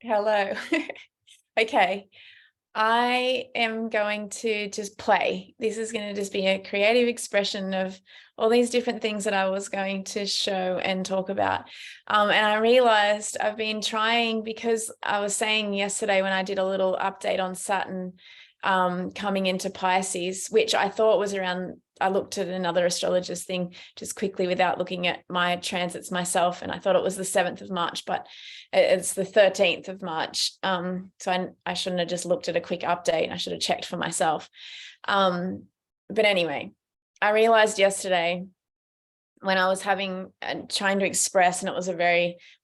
Hello. Okay. I am going to just play. This is going to just be a creative expression of all these different things that I was going to show and talk about. And I realized I've been trying, because I was saying yesterday when I did a little update on Saturn coming into Pisces, which I thought was around, I looked at another astrologer's thing just quickly without looking at my transits myself, and I thought it was the 7th of March, but it's the 13th of March. So I shouldn't have just looked at a quick update. I should have checked for myself. But anyway, I realized yesterday when I was trying to express, and it was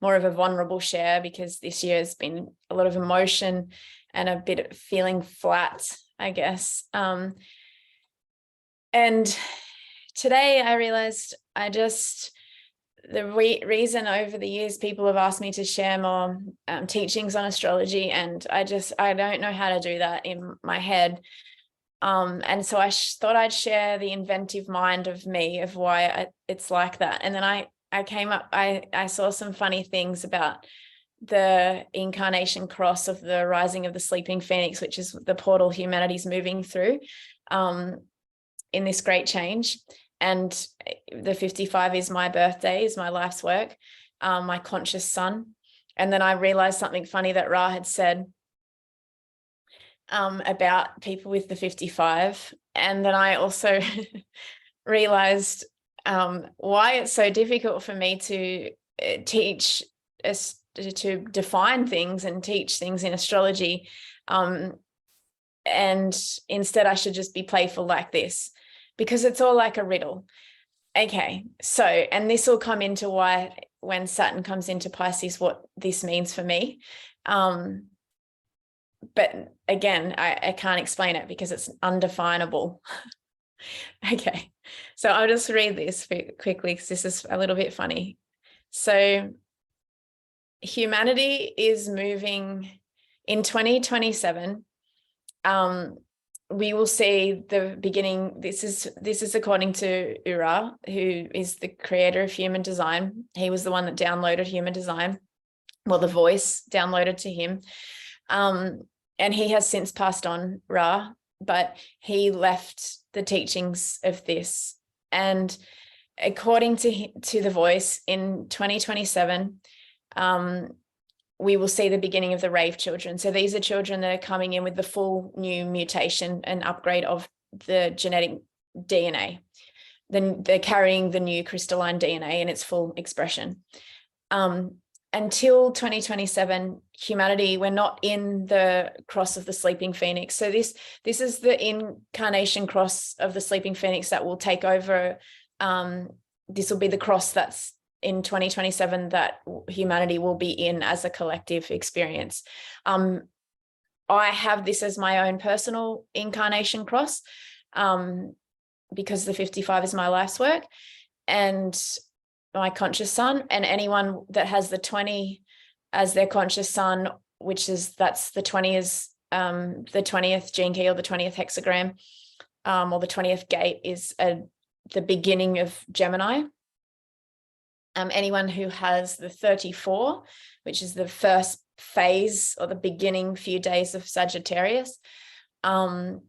more of a vulnerable share, because this year has been a lot of emotion and a bit of feeling flat, I guess. And today I realized the reason over the years people have asked me to share more teachings on astrology, and I don't know how to do that in my head. And so I thought I'd share the inventive mind of me, of why it's like that. And then I saw some funny things about the incarnation cross of the rising of the sleeping phoenix, which is the portal humanity's moving through in this great change. And the 55 is my birthday, is my life's work, my conscious sun. And then I realized something funny that Ra had said about people with the 55. And then I also realized why it's so difficult for me to teach, to define things and teach things in astrology. And instead I should just be playful like this, because it's all like a riddle. Okay, so, and this will come into why when Saturn comes into Pisces, what this means for me. But again, I can't explain it because it's undefinable. Okay, so I'll just read this quickly because this is a little bit funny. So humanity is moving in 2027. We will see the beginning. This is according to Ura, who is the creator of human design. He was the one that downloaded human design. Well, the voice downloaded to him. And he has since passed on, Ra, but he left the teachings of this. And according to the voice, in 2027, we will see the beginning of the rave children. So these are children that are coming in with the full new mutation and upgrade of the genetic DNA. Then they're carrying the new crystalline DNA in its full expression. Until 2027, humanity, we're not in the cross of the sleeping phoenix. So this is the incarnation cross of the sleeping phoenix that will take over. This will be the cross that's in 2027 that humanity will be in as a collective experience. I have this as my own personal incarnation cross, because the 55 is my life's work and my conscious sun, and anyone that has the 20 as their conscious sun, that's the 20 is the 20th gene key or the 20th hexagram, or the 20th gate is the beginning of Gemini. Anyone who has the 34, which is the first phase or the beginning few days of Sagittarius, and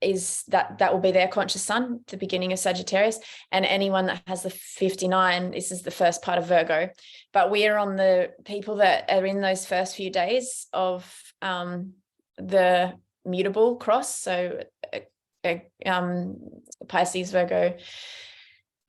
is that will be their conscious sun, the beginning of Sagittarius. And anyone that has the 59, this is the first part of Virgo. But we are on the people that are in those first few days of the mutable cross. So Pisces, Virgo,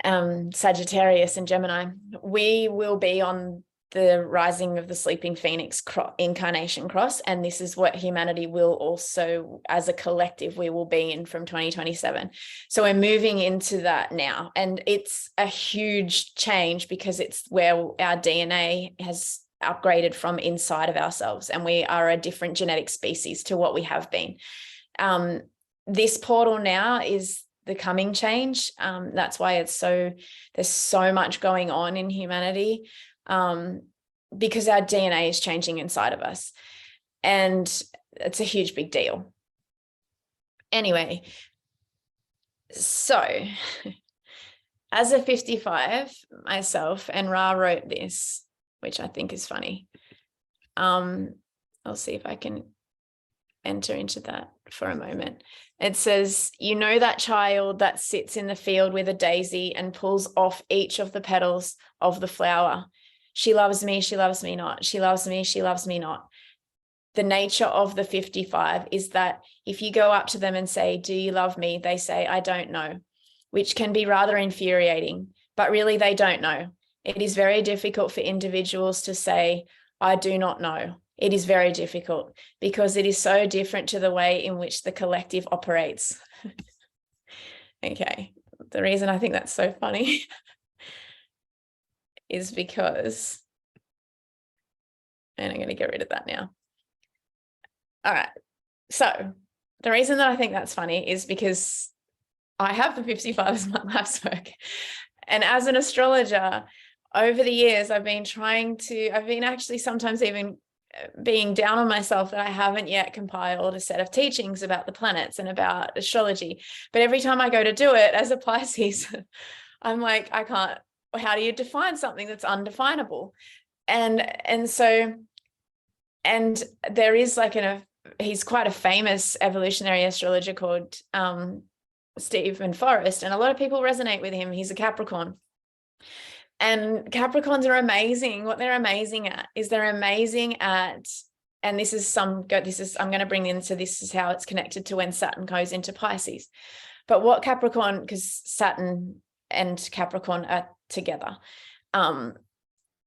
Sagittarius and Gemini. We will be on the rising of the sleeping phoenix incarnation cross, and this is what humanity will also, as a collective, we will be in from 2027. So we're moving into that now, and it's a huge change because it's where our DNA has upgraded from inside of ourselves, and we are a different genetic species to what we have been. This portal now is the coming change. That's why there's so much going on in humanity, because our DNA is changing inside of us, and it's a huge, big deal. Anyway, so as a 55 myself, and Ra wrote this, which I think is funny. I'll see if I can enter into that for a moment. It says, you know that child that sits in the field with a daisy and pulls off each of the petals of the flower. She loves me not. She loves me not. The nature of the 55 is that if you go up to them and say, do you love me? They say, I don't know, which can be rather infuriating, but really they don't know. It is very difficult for individuals to say, I do not know. It is very difficult because it is so different to the way in which the collective operates. Okay, the reason I think that's so funny is because, and I'm going to get rid of that now. All right, so the reason that I think that's funny is because I have the 55 as my life's work. And as an astrologer, over the years, I've been actually sometimes even being down on myself that I haven't yet compiled a set of teachings about the planets and about astrology. But every time I go to do it as a Pisces, I'm like, I can't, how do you define something that's undefinable? And there is like he's quite a famous evolutionary astrologer called Stephen Forrest, and a lot of people resonate with him. He's a Capricorn. And Capricorns are amazing. What they're amazing at is and I'm going to bring into this is how it's connected to when Saturn goes into Pisces. But what Capricorn, because Saturn and Capricorn are together.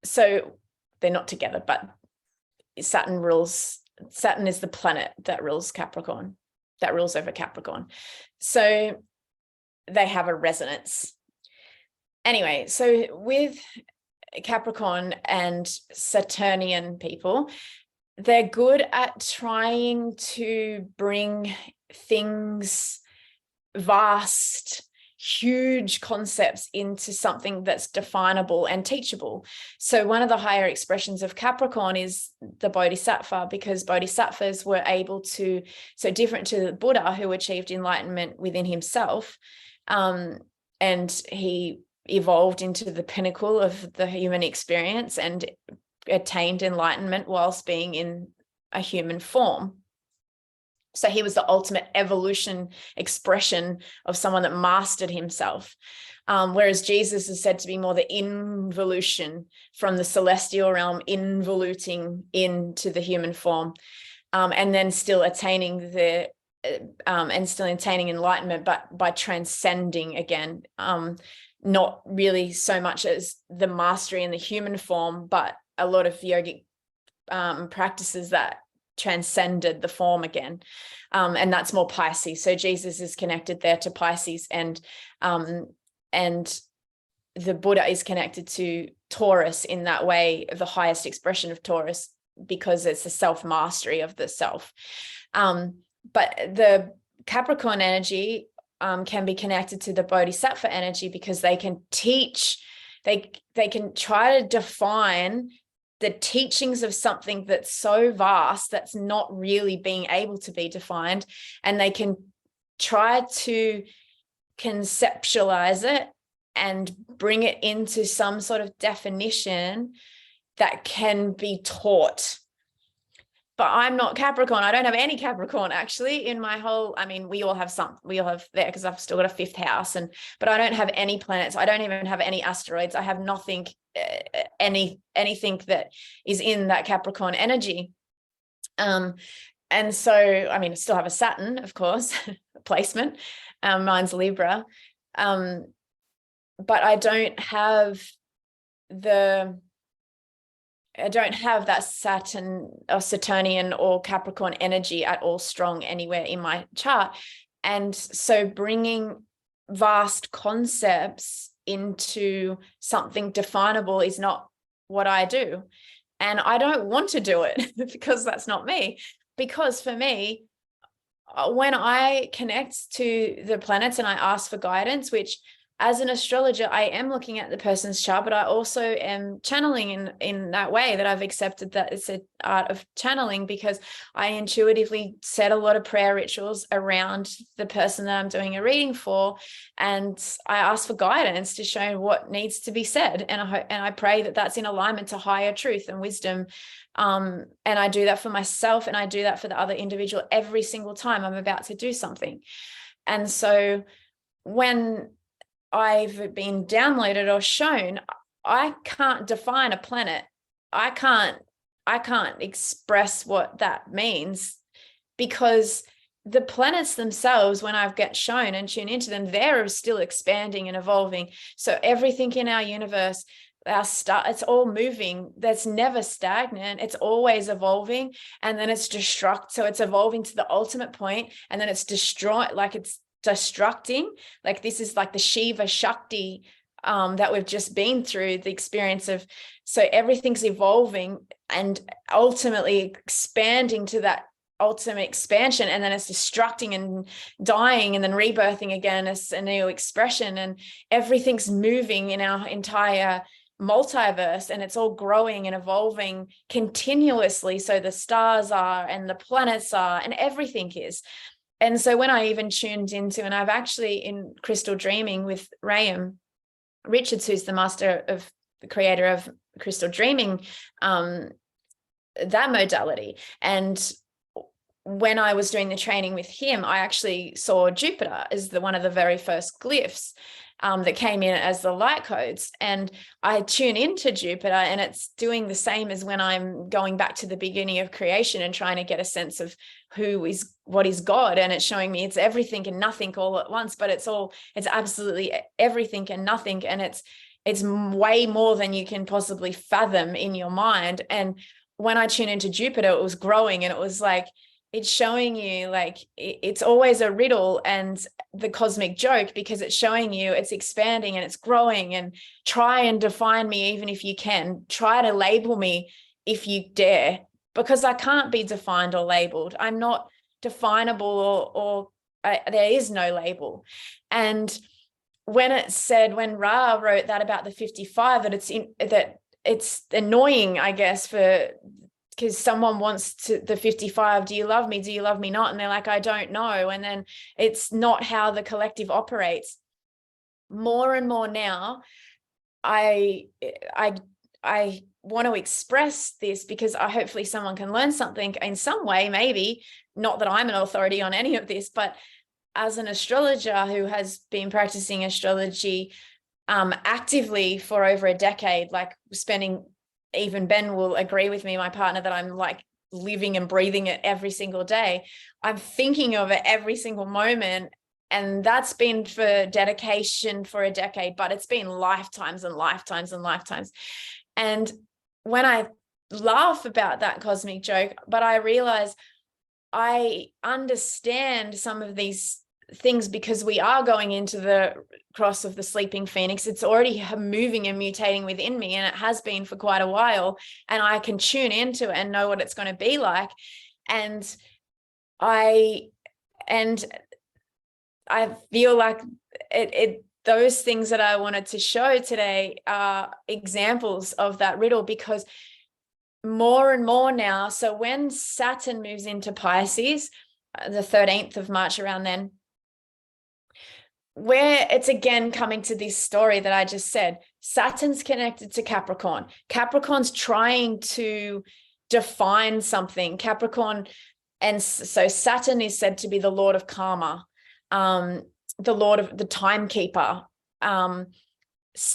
So they're not together, but Saturn is the planet that rules Capricorn, that rules over Capricorn. So they have a resonance. Anyway, so with Capricorn and Saturnian people, they're good at trying to bring things, vast, huge concepts into something that's definable and teachable. So one of the higher expressions of Capricorn is the Bodhisattva, because Bodhisattvas were able to, so different to the Buddha who achieved enlightenment within himself, and he evolved into the pinnacle of the human experience and attained enlightenment whilst being in a human form. So he was the ultimate evolution expression of someone that mastered himself. Whereas Jesus is said to be more the involution from the celestial realm, involuting into the human form, and then still attaining enlightenment, but by transcending again, not really so much as the mastery in the human form, but a lot of yogic practices that transcended the form again. And that's more Pisces. So Jesus is connected there to Pisces, and the Buddha is connected to Taurus in that way, the highest expression of Taurus, because it's the self-mastery of the self. But the Capricorn energy can be connected to the Bodhisattva energy because they can teach, they can try to define the teachings of something that's so vast that's not really being able to be defined, and they can try to conceptualize it and bring it into some sort of definition that can be taught. But I'm not Capricorn. I don't have any Capricorn actually in my whole, I mean, we all have there because I've still got a 5th house, but I don't have any planets. I don't even have any asteroids. I have nothing, anything that is in that Capricorn energy. And so, I mean, I still have a Saturn, of course, placement. Mine's Libra. But I don't have that Saturn or Saturnian or Capricorn energy at all strong anywhere in my chart. And so bringing vast concepts into something definable is not what I do. And I don't want to do it because that's not me. Because for me, when I connect to the planets and I ask for guidance, which as an astrologer, I am looking at the person's chart, but I also am channeling in that way, that I've accepted that it's an art of channeling, because I intuitively set a lot of prayer rituals around the person that I'm doing a reading for. And I ask for guidance to show what needs to be said. And I pray that that's in alignment to higher truth and wisdom. And I do that for myself, and I do that for the other individual every single time I'm about to do something. And so when I've been downloaded or shown, I can't define a planet. I can't express what that means, because the planets themselves, when I get shown and tune into them, they're still expanding and evolving. So everything in our universe, our star, it's all moving. That's never stagnant. It's always evolving, and then it's destruct. So it's evolving to the ultimate point, and then it's destroyed, like it's destructing. Like this is like the Shiva Shakti that we've just been through, the experience of. So everything's evolving and ultimately expanding to that ultimate expansion, and then it's destructing and dying and then rebirthing again as a new expression, and everything's moving in our entire multiverse, and it's all growing and evolving continuously. So the stars are, and the planets are, and everything is. And so when I even tuned into, and I've actually in crystal dreaming with Rayam Richards, who's the creator of crystal dreaming, that modality. And when I was doing the training with him, I actually saw Jupiter as one of the very first glyphs that came in as the light codes. And I tune into Jupiter, and it's doing the same as when I'm going back to the beginning of creation and trying to get a sense of what is God. And it's showing me it's everything and nothing all at once, but it's absolutely everything and nothing. And it's way more than you can possibly fathom in your mind. And when I tune into Jupiter, it was growing, and it was like, it's showing you like it's always a riddle and the cosmic joke, because it's showing you it's expanding and it's growing, and try and define me even if you can. Try to label me if you dare, because I can't be defined or labeled. I'm not definable, there is no label. And when Ra wrote that about the 55, that it's annoying, I guess, because someone wants the 55, do you love me? Do you love me not? And they're like, I don't know. And then it's not how the collective operates. More and more now, I want to express this, because hopefully someone can learn something in some way, maybe. Not that I'm an authority on any of this, but as an astrologer who has been practicing astrology actively for over a decade, like spending, even Ben will agree with me, my partner, that I'm like living and breathing it every single day. I'm thinking of it every single moment. And that's been for dedication for a decade, but it's been lifetimes and lifetimes and lifetimes. And when I laugh about that cosmic joke, but I realize I understand some of these things, because we are going into the cross of the sleeping phoenix. It's already moving and mutating within me, and it has been for quite a while, and I can tune into it and know what it's going to be like. And I feel like those things that I wanted to show today are examples of that riddle, because more and more now, so when Saturn moves into Pisces, the 13th of March, around then, where it's again coming to this story that I just said, Saturn's connected to Capricorn. Capricorn's trying to define something. Capricorn, and so Saturn is said to be the Lord of Karma, the Lord of the timekeeper. It's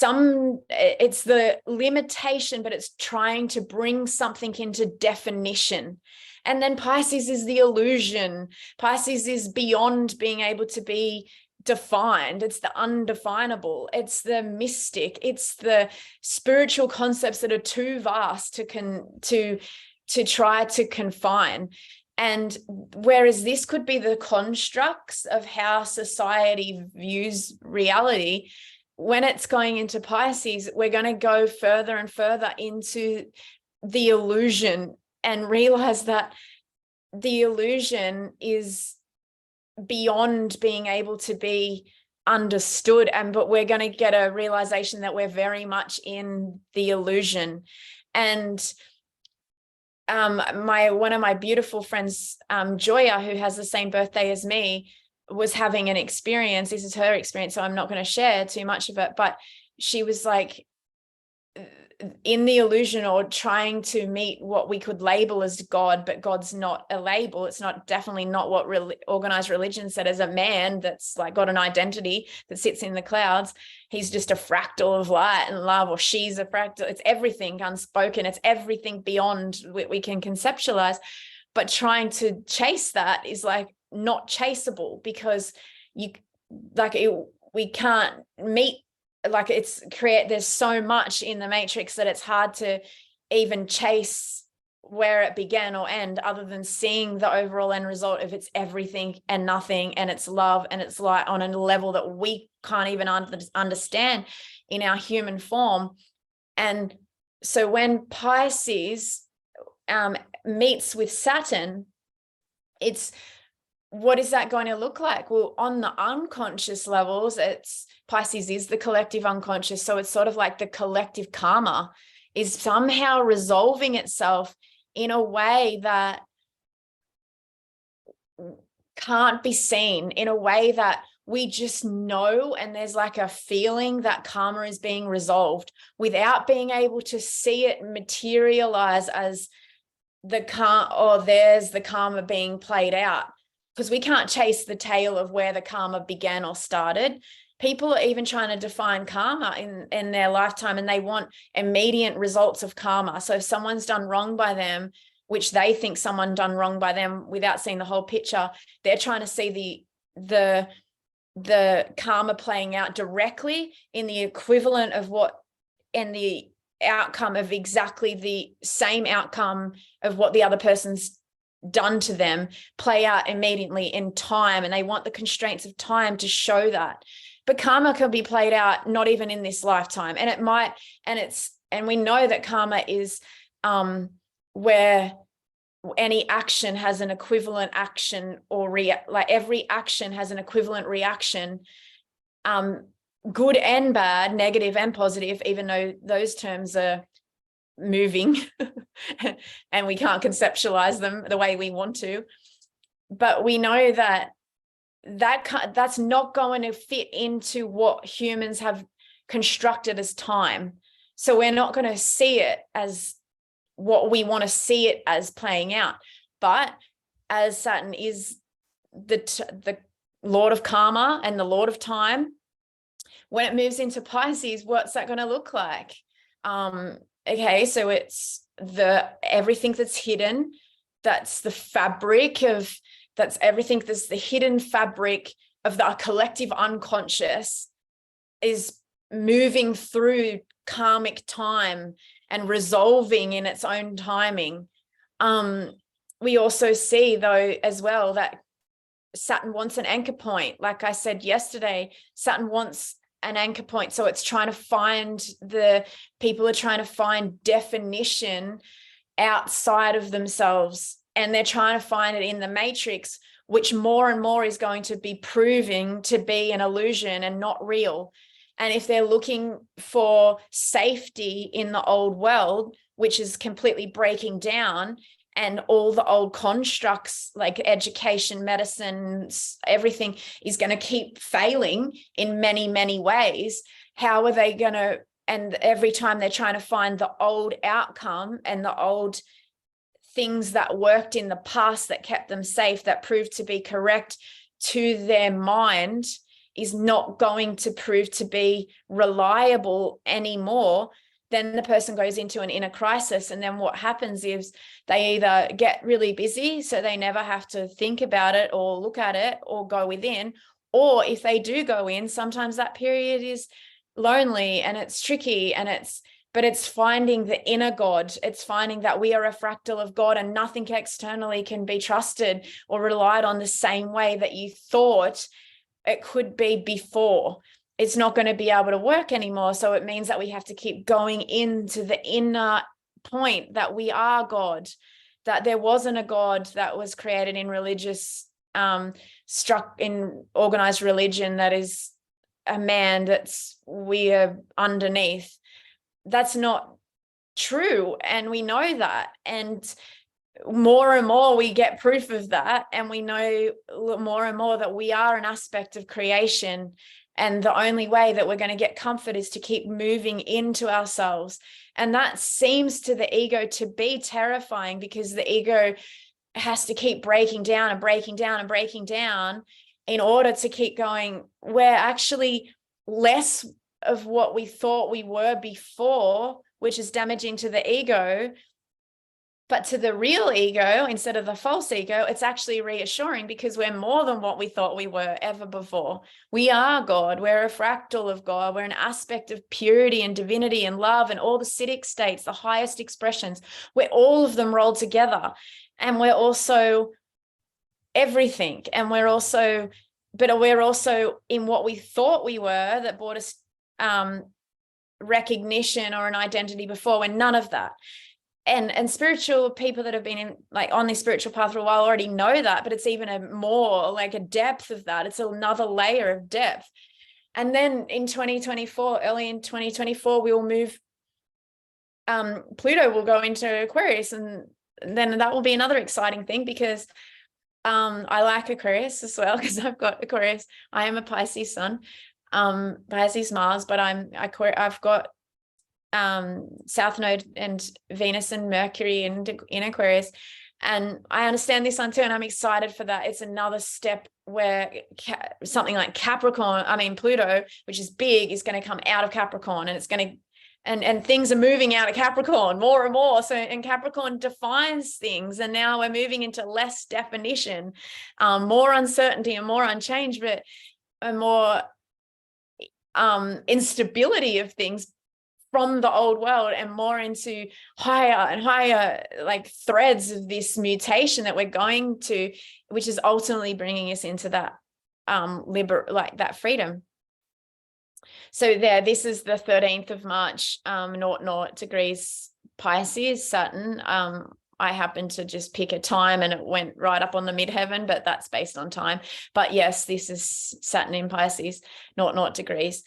the limitation, but it's trying to bring something into definition. And then Pisces is the illusion. Pisces is beyond being able to be defined. It's the undefinable. It's the mystic. It's the spiritual concepts that are too vast to try to confine. And whereas this could be the constructs of how society views reality, when it's going into Pisces, we're going to go further and further into the illusion and realize that the illusion is beyond being able to be understood, but we're going to get a realization that we're very much in the illusion. And one of my beautiful friends, Joya, who has the same birthday as me, was having an experience. This is her experience, so I'm not going to share too much of it, but she was like in the illusion, or trying to meet what we could label as God, but God's not a label. It's not, definitely not what organized religion said as a man that's like got an identity that sits in the clouds. He's just a fractal of light and love, or she's a fractal. It's everything unspoken. It's everything beyond what we can conceptualize. But trying to chase that is like not chaseable, because we can't meet, like there's so much in the matrix that it's hard to even chase where it began or end, other than seeing the overall end result of it's everything and nothing, and it's love and it's light on a level that we can't even understand in our human form. And so when Pisces meets with Saturn, what is that going to look like? Well, on the unconscious levels, Pisces is the collective unconscious. So it's sort of like the collective karma is somehow resolving itself in a way that can't be seen, in a way that we just know, and there's like a feeling that karma is being resolved without being able to see it materialize as there's the karma being played out, because we can't chase the tail of where the karma began or started. People are even trying to define karma in their lifetime, and they want immediate results of karma. So if someone's done wrong by them, which they think someone done wrong by them without seeing the whole picture, they're trying to see the karma playing out directly in the equivalent of and the outcome of exactly the same outcome of what the other person's done to them play out immediately in time. And they want the constraints of time to show that. But karma can be played out not even in this lifetime. And it might, and we know that karma is where any action has an equivalent action, or like every action has an equivalent reaction, good and bad, negative and positive, even though those terms are moving and we can't conceptualize them the way we want to. But we know that's not going to fit into what humans have constructed as time. So we're not going to see it as what we want to see it as playing out. But as Saturn is the Lord of karma and the Lord of time, when it moves into Pisces, what's that going to look like? Okay, so it's everything that's hidden. That's the fabric of, that's everything that's the hidden fabric of the collective unconscious is moving through karmic time and resolving in its own timing. We also see, though, as well, that Saturn wants an anchor point. Like I said yesterday, Saturn wants an anchor point. So it's trying to find people are trying to find definition outside of themselves, and they're trying to find it in the matrix, which more and more is going to be proving to be an illusion and not real. And if they're looking for safety in the old world, which is completely breaking down, and all the old constructs like education, medicine, everything is going to keep failing in many, many ways, how are they going to, and every time they're trying to find the old outcome and the old things that worked in the past that kept them safe, that proved to be correct to their mind, is not going to prove to be reliable anymore, then the person goes into an inner crisis. And then what happens is they either get really busy, so they never have to think about it or look at it or go within, or if they do go in, sometimes that period is lonely and it's tricky, and but it's finding the inner God. It's finding that we are a fractal of God, and nothing externally can be trusted or relied on the same way that you thought it could be before. It's not going to be able to work anymore. So it means that we have to keep going into the inner point that we are God, that there wasn't a God that was created in religious, struck in organized religion that is a man we are underneath. That's not true. And we know that. And more and more we get proof of that. And we know more and more that we are an aspect of creation. And the only way that we're going to get comfort is to keep moving into ourselves. And that seems to the ego to be terrifying, because the ego has to keep breaking down and breaking down and breaking down in order to keep going. We're actually less of what we thought we were before, which is damaging to the ego. But to the real ego, instead of the false ego, it's actually reassuring, because we're more than what we thought we were ever before. We are God. We're a fractal of God. We're an aspect of purity and divinity and love and all the Siddhic states, the highest expressions. We're all of them rolled together. And we're also everything. And we're also in what we thought we were that brought us recognition or an identity before. We're none of that. And spiritual people that have been on this spiritual path for a while already know that, but it's even more like a depth of that. It's another layer of depth. And then in 2024, early in 2024, we will move, Pluto will go into Aquarius, and then that will be another exciting thing, because I like Aquarius as well, because I've got Aquarius. I am a Pisces sun, Pisces Mars, but I've got South Node and Venus and Mercury in Aquarius, and I understand this one too, and I'm excited for that. It's another step where something like Pluto, which is big, is going to come out of Capricorn, and it's going to and things are moving out of Capricorn more and more. So, and Capricorn defines things, and now we're moving into less definition, more uncertainty and more unchange, but a more instability of things from the old world, and more into higher and higher like threads of this mutation that we're going to, which is ultimately bringing us into that that freedom. So this is the 13th of March, 00 degrees Pisces, Saturn. I happened to just pick a time and it went right up on the midheaven, but that's based on time. But yes, this is Saturn in Pisces, 00 degrees.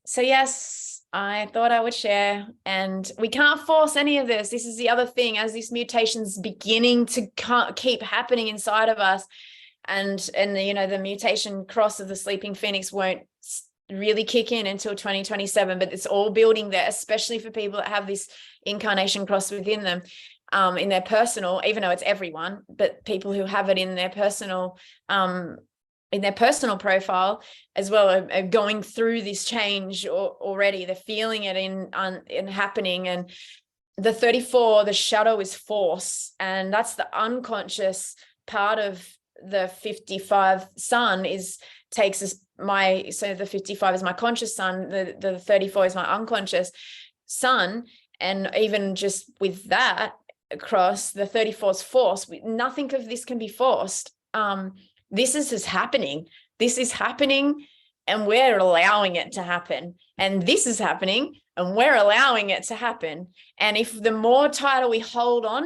So yes, I thought I would share, and we can't force any of this. This is the other thing, as this mutation's beginning to keep happening inside of us, and the mutation cross of the sleeping phoenix won't really kick in until 2027, but it's all building there, especially for people that have this incarnation cross within them, in their personal, even though it's everyone, but people who have it in their personal profile as well are going through this change already. They're feeling it in happening. And the 34, the shadow is force, and that's the unconscious part of the 55 sun so the 55 is my conscious sun, the 34 is my unconscious sun. And even just with that across, the 34's force, nothing of this can be forced. This is just happening. This is happening, and we're allowing it to happen. And this is happening, and we're allowing it to happen. And if the more tighter we hold on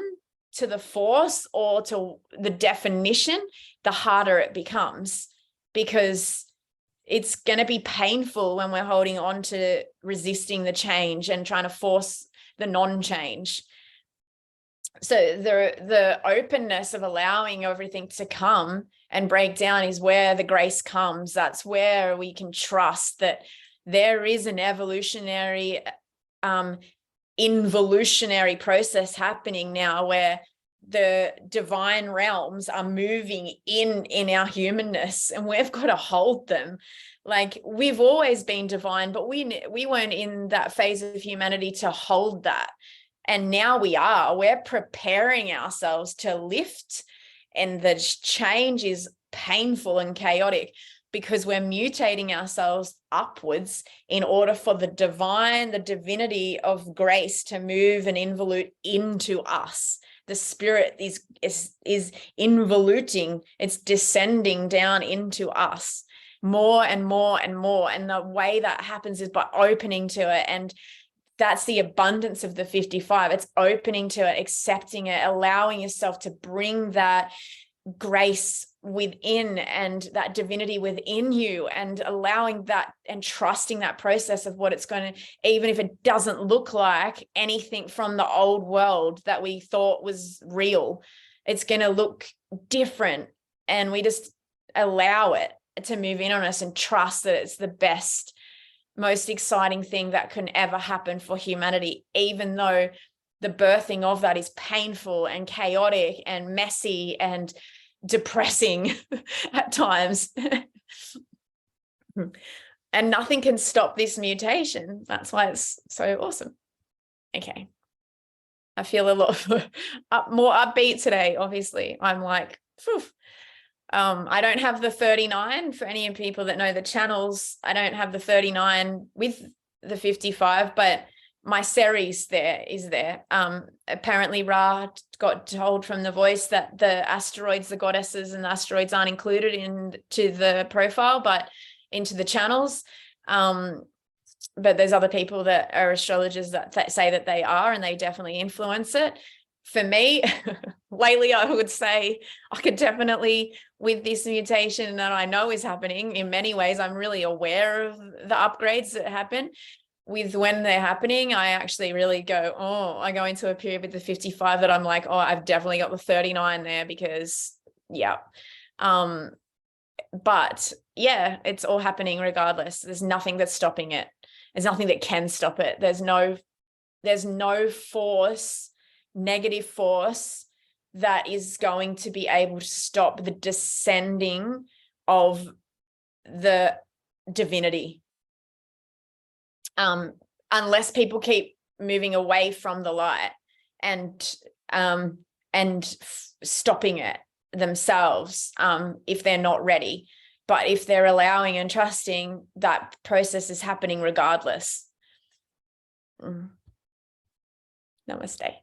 to the force or to the definition, the harder it becomes, because it's going to be painful when we're holding on to resisting the change and trying to force the non-change. So the openness of allowing everything to come and break down is where the grace comes. That's where we can trust that there is an evolutionary, involutionary process happening now, where the divine realms are moving in our humanness, and we've got to hold them. Like, we've always been divine, but we weren't in that phase of humanity to hold that. And now we're preparing ourselves to lift, and the change is painful and chaotic, because we're mutating ourselves upwards in order for the divinity of grace to move and involute into us. The spirit is involuting, it's descending down into us more and more and more. And the way that happens is by opening to it. And that's the abundance of the 55. It's opening to it, accepting it, allowing yourself to bring that grace within and that divinity within you, and allowing that and trusting that process of what it's going to, even if it doesn't look like anything from the old world that we thought was real, it's going to look different. And we just allow it to move in on us and trust that it's the best, most exciting thing that can ever happen for humanity, even though the birthing of that is painful and chaotic and messy and depressing at times. And nothing can stop this mutation. That's why it's so awesome. Okay. I feel a lot more upbeat today, obviously. I'm like, phew. I don't have the 39 for any people that know the channels. I don't have the 39 with the 55, but my series is there. Apparently Ra got told from the voice that the asteroids, the goddesses and the asteroids aren't included into the profile, but into the channels. But there's other people that are astrologers that say that they are, and they definitely influence it. For me, lately, I would say I could definitely, with this mutation that I know is happening in many ways, I'm really aware of the upgrades that happen. With when they're happening, I actually really I go into a period with the 55 that I'm like, oh, I've definitely got the 39 there because, yeah. But yeah, it's all happening regardless. There's nothing that's stopping it. There's nothing that can stop it. There's no force, negative force, that is going to be able to stop the descending of the divinity. Unless people keep moving away from the light and stopping it themselves, if they're not ready. But if they're allowing and trusting, that process is happening regardless. Namaste.